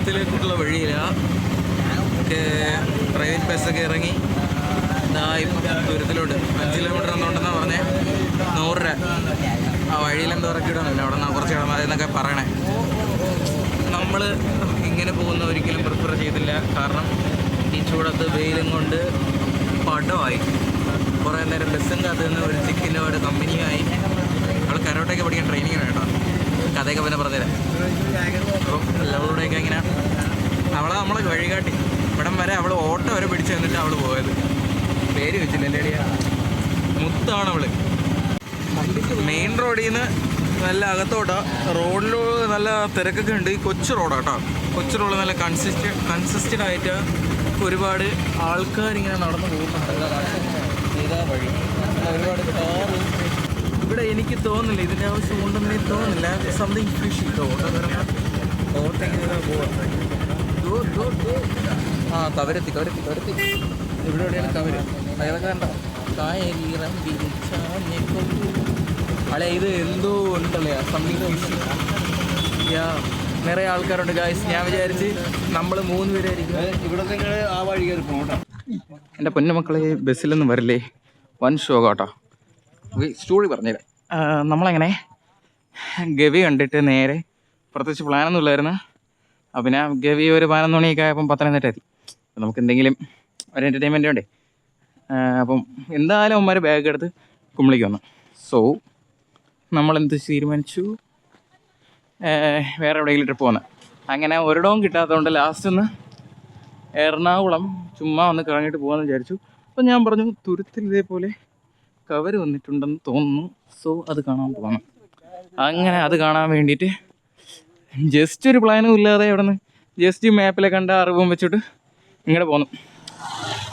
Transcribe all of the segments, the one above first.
തുരുത്തിലേക്കുള്ള വഴിയിലാണ്. പ്രൈവറ്റ് ബസ്സൊക്കെ ഇറങ്ങി ഇപ്പം തുരുത്തിലോട്ട് 5 കിലോമീറ്റർ എന്നുണ്ടെന്നാണ് പറഞ്ഞത്. 100 രൂപ. ആ വഴിയിലെന്തോ ഇറക്കിയിടുന്നില്ല, അവിടെ നിന്ന് കുറച്ച് കിടന്നാൽ എന്നൊക്കെ പറയണേ. നമ്മൾ ഇങ്ങനെ പോകുന്ന ഒരിക്കലും പ്രിഫർ ചെയ്തില്ല. കാരണം ഈ ചൂടത്ത് വെയിലും കൊണ്ട് പടമായി. കുറേ നേരം ബസ്സും കാത്തു നിന്ന് ഒരു ചിക്കിൻ്റെ അവിടെ കമ്പനിയായി. അവൾ കരോട്ടൊക്കെ പഠിക്കാൻ ട്രെയിനിങ്ങിനാണ് കേട്ടോ. കഥയൊക്കെ പിന്നെ പറഞ്ഞുതരാം. അപ്പം ലവളുടെയൊക്കെ ഇങ്ങനെ നമ്മളെ വഴികാട്ടി ഇവിടം വരെ അവൾ ഓട്ടോ വരെ പിടിച്ച് തന്നിട്ട് അവൾ പോയത്. പേര് വെച്ചില്ല എൻ്റെ അടിയ മുത്താണ് അവൾ. മെയിൻ റോഡിൽ നിന്ന് നല്ല അകത്തോട്ടാ. റോഡിൽ നല്ല തിരക്കൊക്കെ ഉണ്ട്. ഈ കൊച്ചു റോഡാട്ടോ. കൊച്ചു റോഡ് നല്ല കൺസിസ്റ്റഡ് ആയിട്ട് ഒരുപാട് ആൾക്കാരിങ്ങനെ നടന്നു പോകുന്നുണ്ടല്ലോ. ഇതാ വഴി. ഒരുപാട് കാറ് ഇവിടെ എനിക്ക് തോന്നുന്നില്ല ഇതിൻ്റെ ആവശ്യം ഉണ്ടെന്ന് എനിക്ക് തോന്നുന്നില്ല. സംതിങ് ഫിഷ് ഓട്ടോ വരണം. ഓട്ടോ ഇങ്ങനെ പോവാം. ആ കവരെത്തി ഇവിടെ എവിടെയാണ് കവര്? അതൊക്കെ കണ്ടോ? അല്ലെ ഇത് എന്തോ ഉണ്ടല്ലേ സംതിങ് ഫിഷ്. നിറയെ ആൾക്കാരുണ്ട് ഗായ്സ്. ഞാൻ വിചാരിച്ച് നമ്മൾ 3 പേരായിരിക്കും. ഇവിടെ നിങ്ങൾ ആ വഴി കയറി പോകട്ടോ. എൻ്റെ പൊന്നുമക്കളെ ബസ്സിലൊന്നും വരില്ലേ, വൻ ഷോ കേട്ടോ. സ്റ്റോറി പറഞ്ഞുതരാം. നമ്മളങ്ങനെ ഗവി കണ്ടിട്ട് നേരെ പ്രത്യേകിച്ച് പ്ലാനൊന്നും ഇല്ലായിരുന്നു. പിന്നെ ഗവി ഒരു 11 മണിയൊക്കെ ആയപ്പം പത്തനംതിട്ട എത്തി. നമുക്ക് എന്തെങ്കിലും ഒരു എൻ്റർടൈൻമെൻറ്റ് വേണ്ടേ. അപ്പം എന്തായാലും അവന്മാർ ബാഗ് എടുത്ത് കുമ്പളിക്ക് വന്നു. സോ നമ്മളെന്ത് തീരുമാനിച്ചു, വേറെ എവിടെയെങ്കിലും ട്രിപ്പ് പോകുന്നത്. അങ്ങനെ ഒരിടവും കിട്ടാത്തതുകൊണ്ട് ലാസ്റ്റ് ഒന്ന് എറണാകുളം ചുമ്മാ ഒന്ന് കറങ്ങിയിട്ട് പോകാമെന്ന് വിചാരിച്ചു. അപ്പം ഞാൻ പറഞ്ഞു തുരുത്തിൽ ഇതേപോലെ കവർ വന്നിട്ടുണ്ടെന്ന് തോന്നുന്നു. സോ അത് കാണാൻ പോകണം. അങ്ങനെ അത് കാണാൻ വേണ്ടിയിട്ട് ജസ്റ്റ് ഒരു പ്ലാനും ഇല്ലാതെ അവിടെ നിന്ന് ജസ്റ്റ് മാപ്പിലെ കണ്ട അറിവും വെച്ചിട്ട് ഇങ്ങോട്ട് പോന്നു.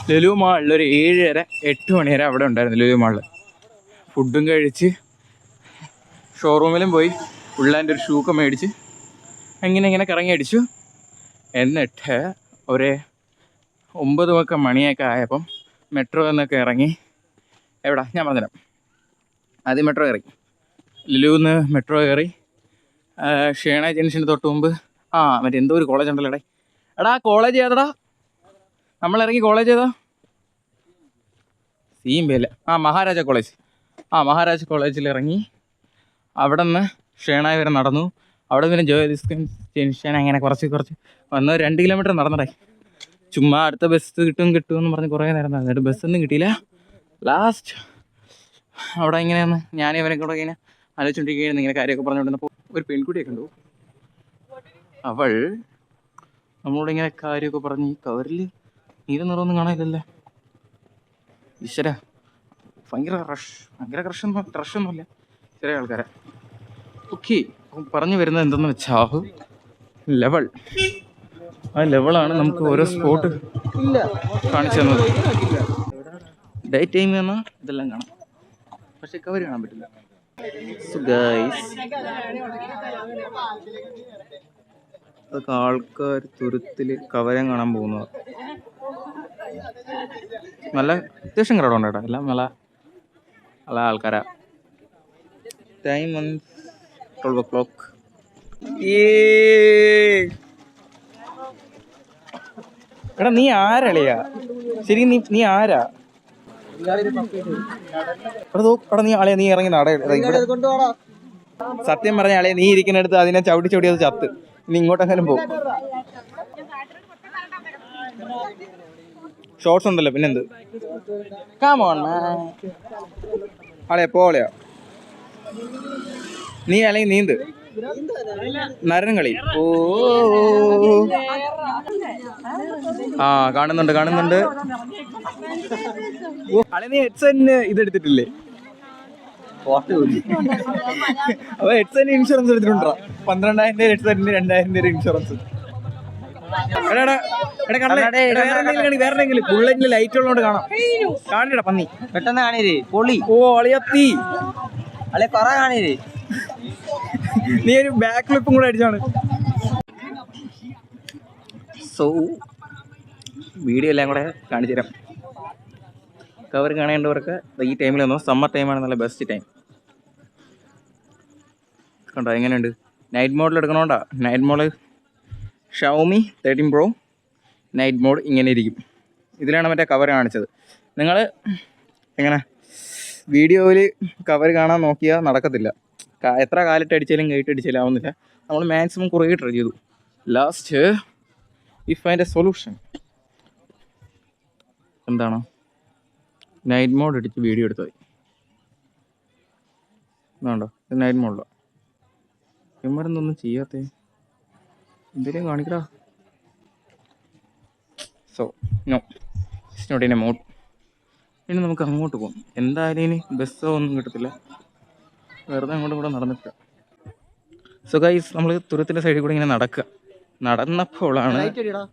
ലുലു മാളിൽ ഒരു 7:30-8 മണി വരെ അവിടെ ഉണ്ടായിരുന്നു. ലുലു മാളിൽ ഫുഡും കഴിച്ച് ഷോറൂമിലും പോയി ഉള്ളാൻ്റെ ഒരു ഷൂക്കെ മേടിച്ച് ഇങ്ങനെ കറങ്ങി അടിച്ചു. എന്നിട്ട് ഒരു 9 മണിയൊക്കെ ആയപ്പം മെട്രോ എന്നൊക്കെ ഇറങ്ങി. എവിടെ ഞാൻ പറഞ്ഞുതരാം. ആദ്യം മെട്രോ കയറി. ലുലുന്ന് മെട്രോ കയറി ഷേണ ജംഗ്ഷന് തൊട്ട് മുമ്പ് മറ്റേ എന്തോ ഒരു കോളേജ് ഉണ്ടല്ലോ. എടാ കോളേജ് ഏതാടാ? നമ്മളിറങ്ങി കോളേജ് ഏതാ? സീമ്പല്ല. മഹാരാജ കോളേജ്. മഹാരാജ കോളേജിൽ ഇറങ്ങി അവിടെ നിന്ന് ഷേണായി വരെ നടന്നു. അവിടെ പിന്നെ ജംഗ്ഷൻ അങ്ങനെ കുറച്ച് വന്ന് 2 കിലോമീറ്റർ നടന്നടേ. ചുമ്മാ അടുത്ത ബസ് കിട്ടുമെന്ന് പറഞ്ഞ് കുറേ നേരം നടന്നിട്ട് ബസ്സൊന്നും കിട്ടിയില്ല. ലാസ്റ്റ് അവിടെ ഇങ്ങനെയൊന്ന് ഞാൻ ഇവനൊക്കെ കൂടെ ഇങ്ങനെ ആലോചിച്ചുകൊണ്ടിരിക്കുകയായിരുന്നു. ഇങ്ങനെ കാര്യമൊക്കെ പറഞ്ഞുകൊണ്ടിരുന്നപ്പോൾ ഒരു പെൺകുട്ടിയൊക്കെ ഉണ്ടു. അവൾ നമ്മളോട് ഇങ്ങനെ കാര്യമൊക്കെ പറഞ്ഞ് കവറിൽ നീല നിറമൊന്നും കാണാനില്ലല്ലേ. ഈശ്വര ഭയങ്കര റഷൊന്നുമില്ല, ചെറിയ ആൾക്കാരെ. ഓക്കെ, പറഞ്ഞു വരുന്നത് എന്തെന്ന് വെച്ചാൽ ലെവൽ. ആ ലെവലാണ് നമുക്ക് ഓരോ സ്പോട്ട് കാണിച്ചു തന്നത്. ഡേ ടൈം എന്നാൽ ഇതെല്ലാം കാണാം, പക്ഷെ കവർ കാണാൻ പറ്റില്ല. സോ ഗൈസ്, അതൊക്കെ ആൾക്കാർ തുരുത്തിൽ കവരം കാണാൻ പോകുന്നത്. നല്ല അത്യാവശ്യം ക്രൗഡുണ്ട് കേട്ടോ. എല്ലാം നല്ല ആൾക്കാരാ. Time 12 o'clock. എടാ നീ ആരളിയാ? ശരി, നീ ആരാ? എടാ നീ ആളെ നീ ഇറങ്ങി നട. സത്യം പറഞ്ഞ ആളെ നീ ഇരിക്കുന്നിടത്ത് അതിനെ ചവിട്ടി അത് ചത്ത്. ഇനി ഇങ്ങോട്ടെങ്കിലും പോകും. ഷോർട്സ് ഉണ്ടല്ലോ, പിന്നെന്ത്. കാമോൺ ആളെ പോളെയോ നീ, അല്ലെങ്കിൽ നീന്ത്. നരനും കളി. കാണുന്നുണ്ട്. ആളെ നീ ഹെഡ്സെറ്റിന് ഇതെടുത്തിട്ടില്ലേ? അപ്പൊ ഹെഡ്സെറ്റിന് ഇൻഷുറൻസ് എടുത്തിട്ടുണ്ടോ? 12,000 ഹെഡ്സെറ്റിന് 2,000 ഇൻഷുറൻസ്. വേറെന്തെങ്കിലും ബുള്ളറ്റിന് ലൈറ്റ് ഉള്ളതുകൊണ്ട് കാണാം. കാണിടാ പന്നി പെട്ടെന്ന് കാണീരേ. പൊളി. അളിയത്തി അളെ പറ കാണീരേ. നീ ഒരു ബാക്ക് ഫ്ലിപ്പും കൂടെ അടിച്ചാണ്. സോ വീഡിയോ എല്ലാം കൂടെ കാണിച്ചു തരാം. കവർ കാണേണ്ടവർക്ക് ഈ ടൈമിൽ വന്നു. സമ്മർ ടൈമാണ് നല്ല ബെസ്റ്റ് ടൈം. കണ്ടോ എങ്ങനെയുണ്ട്? നൈറ്റ് മോഡിൽ എടുക്കണോണ്ടാ. Night mode Xiaomi 13 Pro night mode ഇങ്ങനെ ഇരിക്കും. ഇതിലാണ് മറ്റേ കവർ കാണിച്ചത്. നിങ്ങൾ എങ്ങനെ വീഡിയോയിൽ കവർ കാണാൻ നോക്കിയാൽ നടക്കത്തില്ല. എത്ര കാലിട്ട് അടിച്ചാലും കൈയിട്ട് അടിച്ചാലും ആവുന്നില്ല. നമ്മൾ മാക്സിമം കുറേ ട്രൈ ചെയ്തു. ലാസ്റ്റ് ഇഫ് അതിൻ്റെ സൊല്യൂഷൻ എന്താണ്, നൈറ്റ് മോഡ് അടിച്ച് വീഡിയോ എടുത്താൽ മതി. ഇതുണ്ടോ, ഇത് നൈറ്റ് മോഡിലോ. ഇവന്മാരെന്തൊന്നും ചെയ്യാത്തേ, എന്തെങ്കിലും കാണിക്കടാ. So no, it's not in a mode. ഇനി നമുക്ക് അങ്ങോട്ട് പോകാം. എന്തായാലും ഇനി ബസ്സോ ഒന്നും കിട്ടത്തില്ല, വെറുതെ അങ്ങോട്ടും കൂടെ നടന്നിട്ട്. സോ ഗൈസ്, നമ്മൾ തുരുത്തിൻ്റെ സൈഡിൽ കൂടെ ഇങ്ങനെ നടന്നപ്പോഴാണ്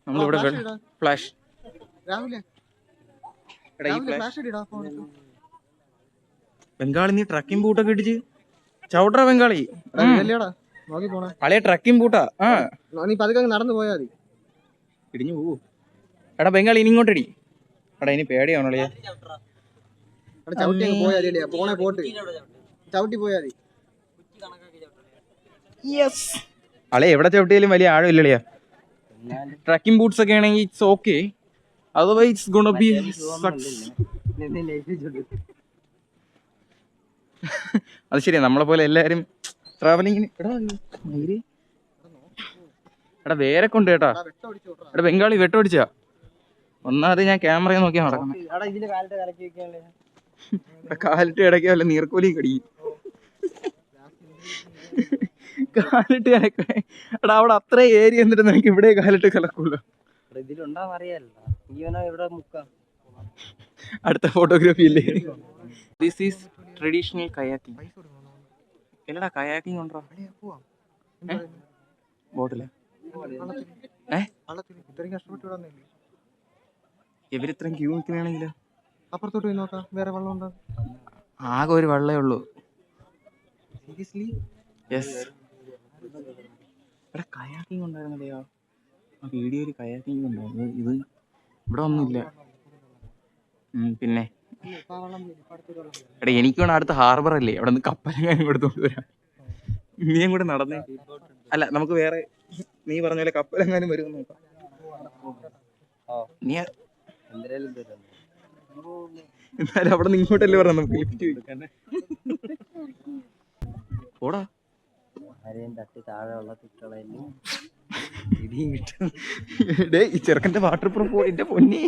നമ്മളിവിടെ ഫ്ലാഷ് ബംഗാളി, നീ ട്രക്കിംഗ് ബൂട്ടൊക്കെ ഇടിച്ച് ചവിട്ടറ ബംഗാളി. അളിയ ട്രക്കിംഗ് ബൂട്ടാ. നടന്നു പോയാ മതി, ഇടിഞ്ഞു പോവൂ. എടാ ബംഗാളി ഇനി ഇങ്ങോട്ടടി. എടാ ഇനി പേടിയാണോ അളിയ? അളിയ എവിടെ ചവിട്ടിയാലും വലിയ ആഴമില്ല അളിയ. ട്രക്കിംഗ് ബൂട്ട്സ് ഒക്കെ ആണെങ്കിൽ it's okay, otherwise it's gonna be sucks. അത് ശരിയാ, നമ്മളെ പോലെ എല്ലാരും ട്രാവലിങ്ങിന്. എടാ വേറെ കൊണ്ട് കേട്ടാ. എടാ ബംഗാളി വെട്ടോടിച്ചാ. ഒന്നാമത് ഞാൻ ക്യാമറ നോക്കിയാ നടക്കണം. കാലിട്ട് ഇടയ്ക്ക് വല്ല നീർക്കോലി കടിക്കും. കാലിട്ട് കലക്ക. എടാ അവിടെ അത്ര ഏരിയ എന്നിട്ട് നിനക്ക് ഇവിടെ കാലിട്ട് കലക്കൂല്ലോ. അടുത്ത ഫോട്ടോഗ്രാഫി അല്ലേ? This is traditional kayaking. എല്ലടാ കയാക്കിംഗ് ഉണ്ടോ ബോട്ടില്? ഇവരിത്രയും ക്യൂ നിൽക്കണമെങ്കിലോ അപ്പുറത്തോട്ട് പോയി നോക്കാം, വേറെ വെള്ളം ഉണ്ടോ? ആകെ ഒരു വെള്ളമേ ഉള്ളൂ. യെസ്. ഇവിടെ കയാക്കിംഗ് ഉണ്ടായിരുന്നല്ലയോ ആ വീഡിയോയിൽ? കയാക്കിംഗ് ഉണ്ടായിരുന്നു. ഇത് ഇവിടെ ഒന്നുമില്ല. പിന്നെ എടാ എനിക്ക് വേണം അടുത്ത ഹാർബർ അല്ലേ, അവിടെ നിന്ന് കപ്പലെങ്ങാനും കൊടുത്തോണ്ട് വരാം. നീയും കൂടെ നടന്നേ. അല്ല നമുക്ക് വേറെ നീ പറഞ്ഞ പോലെ കപ്പലെങ്ങാനും വരും നോക്കാം. നീ എന്നാലും അവിടെ നിന്ന് ഇങ്ങോട്ടല്ലേ പറഞ്ഞ നമുക്ക് ലിഫ്റ്റ് ചോദിക്കാൻ. പോടാ. ഈ ചെറുക്കന്റെ വാട്ടർ പ്രൂഫ് എന്റെ പൊന്നി,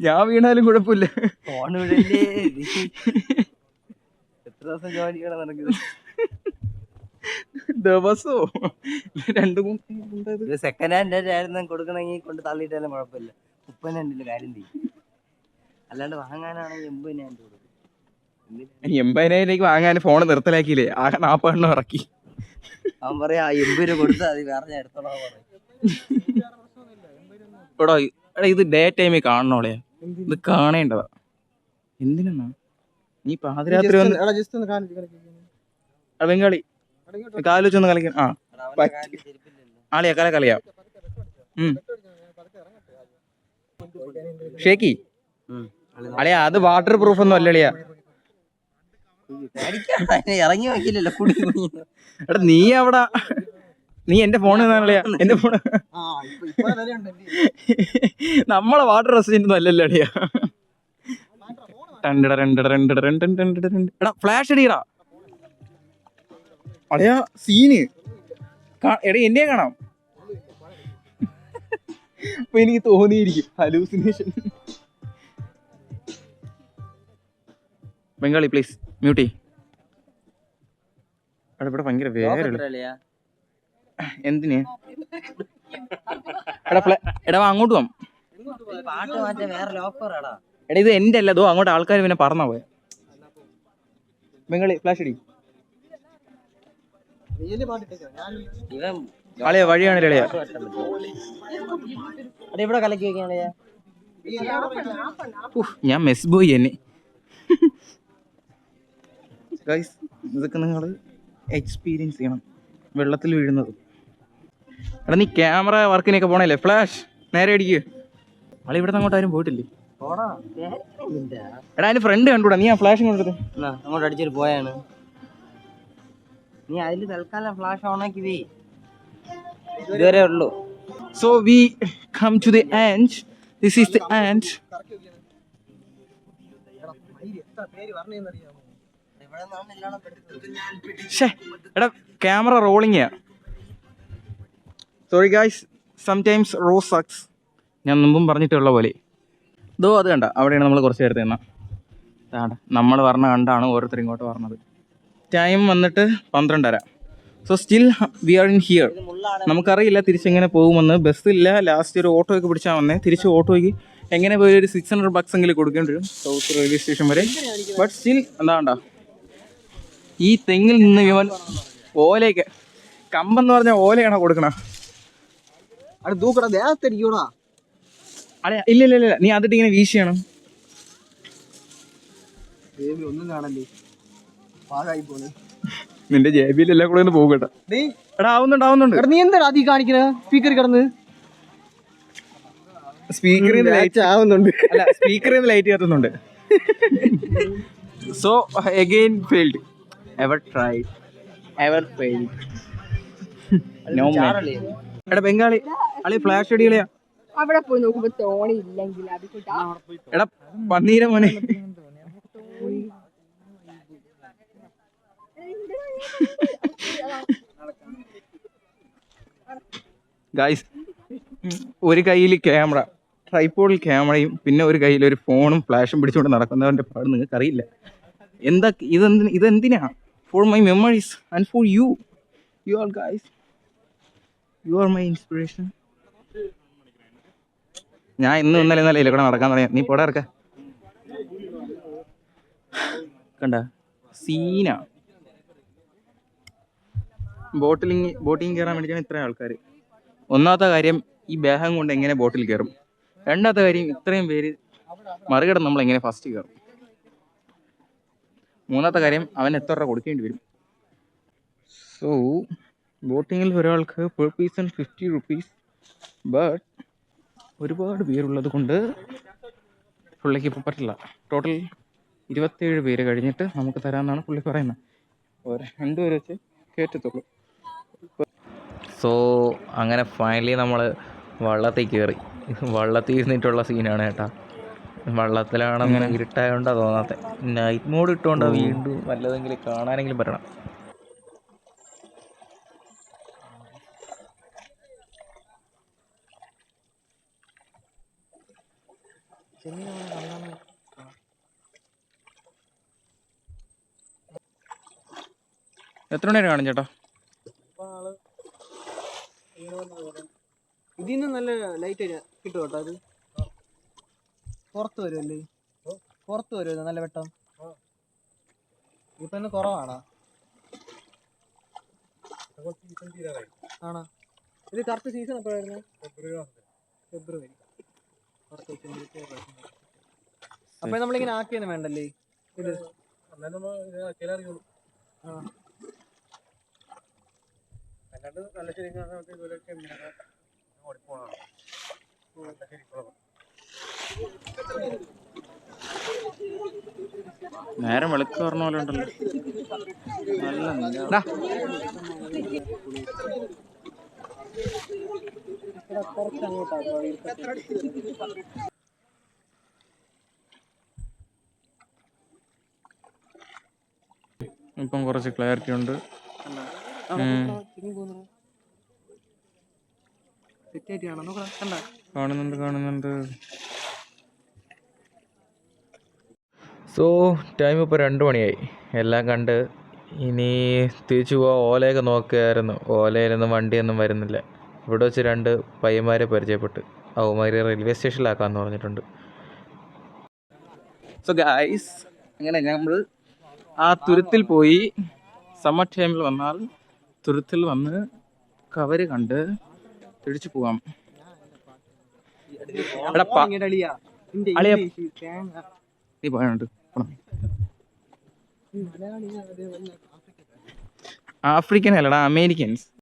ഞാൻ വീണാലും കുഴപ്പമില്ല. ദിവസോ 2-3 സെക്കൻഡ് ഹാൻഡ് ആയിരുന്നു കൊടുക്കണമെങ്കിൽ കൊണ്ട് തള്ളിയിട്ടാലും കുഴപ്പമില്ല. 30 കാര്യം ചെയ്യും, അല്ലാണ്ട് വാങ്ങാനാണെങ്കിൽ 80,000 കൊടുക്കും. 80,000 വാങ്ങാൻ ഫോൺ നിർത്തലാക്കിയില്ലേ? ആകെ 40 ഇറക്കി. അവൻ പറയാ 80 രൂപ കൊടുത്താൽ അത് വേറെ ഞാൻ എടുത്തോളാം. എടാ ഇത് ഡേ ടൈമിൽ കാണണോളെ, ഇത് കാണേണ്ടതാ. എന്തിനാ നീ പാതിരാത്രി ബംഗാളി കാല് വെച്ചൊന്ന് കളിക്കാൻ? ആളിയാ കളിയാ ഷേക്കി അളിയാ. അത് വാട്ടർ പ്രൂഫ് ഒന്നും അല്ലളിയാ. ഇറങ്ങി വയ്ക്കില്ലല്ലോ. എടാ നീ അവിടെ നീ എന്റെ ഫോൺ അളിയാ, എന്റെ ഫോൺ നമ്മളെ വാട്ടർ റെസിസ്റ്റന്റ് ഒന്നും അല്ലല്ലോ അളിയാ. എടാ ഫ്ലാഷ് അടിയടാ അളിയാ. സീന് എടാ എന്നെ കാണാം. അപ്പൊ എനിക്ക് തോന്നിയിരിക്കും ഹലൂസിനേഷൻ. ബംഗാളി പ്ലീസ് മ്യൂട്ടി. അവിടെ ഇവിടെ ഭയങ്കര വേറെ. എന്തിന്? എടാ അങ്ങോട്ട് പോവാം. എടാ ഇത് എന്റെ അല്ലതോ, അങ്ങോട്ട് ആൾക്കാർ പിന്നെ പറഞ്ഞാ പോയ. ബംഗാളി ഫ്ലാഷ് അടി. അളിയ വഴിയാണ് അളിയ. ഞാൻ മെസ് ബോയ് എന്നെ. ഗൈസ് ഇതൊക്കെ നിങ്ങൾ എക്സ്പീരിയൻസ് ചെയ്യണം, വെള്ളത്തിൽ വീഴുന്നത്. എടാ നീ ക്യാമറ വർക്കിനൊക്കെ പോണല്ലേ? ഫ്ലാഷ് നേരെ അടിക്കുക. അളി ഇവിടെ അങ്ങോട്ട് ആരും പോയിട്ടില്ലേ? എടാ അതിന് ഫ്രണ്ട് കണ്ടൂടാ, നീ ആ ഫ്ലാഷ് കൊണ്ടെടുത്ത് അങ്ങോട്ട് അടിച്ചിട്ട് പോയാണ്. നീ അതിൽ തൽക്കാലം ഫ്ലാഷ് ഓണാക്കി ഇതുവരെ ഉള്ളൂ. So we come to the end. This is the end. എടാ camera rolling. Sorry guys, sometimes raw sucks. ഞാൻ മുമ്പും പറഞ്ഞിട്ടുള്ള പോലെ ഇതോ അത് കണ്ട, അവിടെയാണ് നമ്മൾ കുറച്ച് നേരത്തെ നിന്ന. നമ്മൾ പറഞ്ഞ കണ്ടാണ് ഓരോരുത്തർ ഇങ്ങോട്ട് പറഞ്ഞത്. ടൈം വന്നിട്ട് 12:30. So still we are in here. നമുക്കറിയില്ല തിരിച്ചെങ്ങനെ പോകുമെന്ന്. ബസ്സില്ല, ലാസ്റ്റ് ഒരു ഓട്ടോ ഒക്കെ പിടിച്ചാൽ വന്നേ. തിരിച്ച് ഓട്ടോയ്ക്ക് എങ്ങനെ പോയി ഒരു $600 എങ്കിലും കൊടുക്കേണ്ടി വരും സൗത്ത് റെയിൽവേ സ്റ്റേഷൻ വരെ. ബട്ട് സ്റ്റിൽ എന്താണ്ട, ഈ തെങ്ങിൽ നിന്ന് ഇവൻ ഓലയൊക്കെ, കമ്പെന്ന് പറഞ്ഞ ഓലയാണോ കൊടുക്കണ? അതെ, ഇല്ല ഇല്ല ഇല്ല, നീ അതിട്ട് ഇങ്ങനെ വീശിയാണ്. ഒന്നും കാണല്ലേ, പാകായി പോണേ. നിന്റെ ജേബിയിൽ എല്ലാം കൂടെ ഒന്ന് പോകട്ടെ. എടാ ആവുന്നുണ്ട്. നീ എന്താ അതി കാണിക്കണ? സ്പീക്കർ കിടന്ന് സ്പീക്കറിൽ നിന്ന് ലൈറ്റ് ആവുന്നുണ്ട്. അല്ല, സ്പീക്കറിൽ നിന്ന് ലൈറ്റ് കത്തുന്നുണ്ട്. So again failed. Ever tried, ever failed. എടാ ബംഗാളി അളി ഫ്ലാഷ് അടികളെയാ. അവിടെ പോയി നോക്കുമ്പോ തോണി ഇല്ലെങ്കിൽ എടാ പന്നീര മോനെ. ഗായ്സ്, ഒരു കയ്യിൽ ക്യാമറ, ട്രൈപോഡിൽ ക്യാമറയും പിന്നെ ഒരു കയ്യിൽ ഒരു ഫോണും ഫ്ലാഷും പിടിച്ചുകൊണ്ട് നടക്കുന്നവൻ്റെ പാട് നിങ്ങൾക്ക് അറിയില്ല. എന്താ ഇതെന്തിനാ? For my memories and for you all guys. You are my inspiration. ഞാൻ ഇന്നലെ ഇവിടെ നടക്കാൻ തുടങ്ങി. നീ പോടാ ഇറക്ക. കണ്ട സീന. ബോട്ടിങ് കയറാൻ വേണ്ടിയിട്ടാണ് ഇത്രയും ആൾക്കാർ. ഒന്നാമത്തെ കാര്യം, ഈ ബാഗം കൊണ്ട് എങ്ങനെ ബോട്ടിൽ കയറും? രണ്ടാമത്തെ കാര്യം, ഇത്രയും പേര് മറികടന്ന് നമ്മൾ എങ്ങനെ ഫസ്റ്റ് കയറും? മൂന്നാമത്തെ കാര്യം, അവൻ എത്ര രൂപ കൊടുക്കേണ്ടി വരും? സോ ബോട്ടിങ്ങിൽ ഒരാൾക്ക് പെർ പീസൺ 50 rupees. ബട്ട് ഒരുപാട് പേരുള്ളത് കൊണ്ട് പുള്ളിക്ക് ഇപ്പോൾ പറ്റില്ല. ടോട്ടൽ 27 പേര് കഴിഞ്ഞിട്ട് നമുക്ക് തരാമെന്നാണ് പുള്ളി പറയുന്നത്. 2 പേര് വെച്ച് കയറ്റത്തുള്ളൂ. സോ അങ്ങനെ ഫൈനലി നമ്മൾ വള്ളത്തിൽ കയറി. വള്ളത്തിൽ ഇരുന്നിട്ടുള്ള സീനാണ് കേട്ടാ. വള്ളത്തിലാണെന്ന് ഇരുട്ടായോണ്ടാ തോന്നാത്തെ. നൈറ്റ് മോഡ് ഇട്ടുകൊണ്ടാ വീണ്ടും വല്ലതെങ്കിലും കാണാനെങ്കിലും പറ്റണം. എത്ര മണി വരെ കാണും ചേട്ടാ? ഇതിന്ന് നല്ല ലൈറ്റ് കിട്ടും കേട്ടോ. അത് പുറത്ത് വരുമല്ലേ? പുറത്ത് വരുമല്ലോ നല്ല വെട്ടം. ഇപ്പൊ തന്നെ കുറവാണോ? ആണോ? ഇത് കറക്റ്റ് സീസൺ എപ്പോഴായിരുന്നു? ഫെബ്രുവരി. അപ്പൊ നമ്മളിങ്ങനെ ആക്കിയൊന്നും വേണ്ടല്ലേ ഇത്? നേരം വെളുക്ക് പറഞ്ഞ പോലെ ഉണ്ടല്ലോ. നല്ല ഇപ്പം കുറച്ച് ക്ലാരിറ്റി ഉണ്ട്. കാണുന്നുണ്ട്. സോ ടൈം ഇപ്പോൾ 2 മണിയായി. എല്ലാം കണ്ട് ഇനി തിരിച്ചു പോവാൻ ഓലയൊക്കെ നോക്കുകയായിരുന്നു. ഓലയിലൊന്നും വണ്ടിയൊന്നും വരുന്നില്ല. ഇവിടെ വെച്ച് 2 പയ്യന്മാരെ പരിചയപ്പെട്ട് അവന്മാർ റെയിൽവേ സ്റ്റേഷനിലാക്കാമെന്ന് പറഞ്ഞിട്ടുണ്ട്. സോ ഗൈസ്, അങ്ങനെ നമ്മൾ ആ തുരുത്തിൽ പോയി. സമ്മർ ടൈമിൽ വന്നാൽ തുരുത്തിൽ വന്ന് കവര് കണ്ട് തിരിച്ചു പോകാം. നീ പോയുണ്ട് ആഫ്രിക്കൻ അല്ലടാ, അമേരിക്കൻസ്.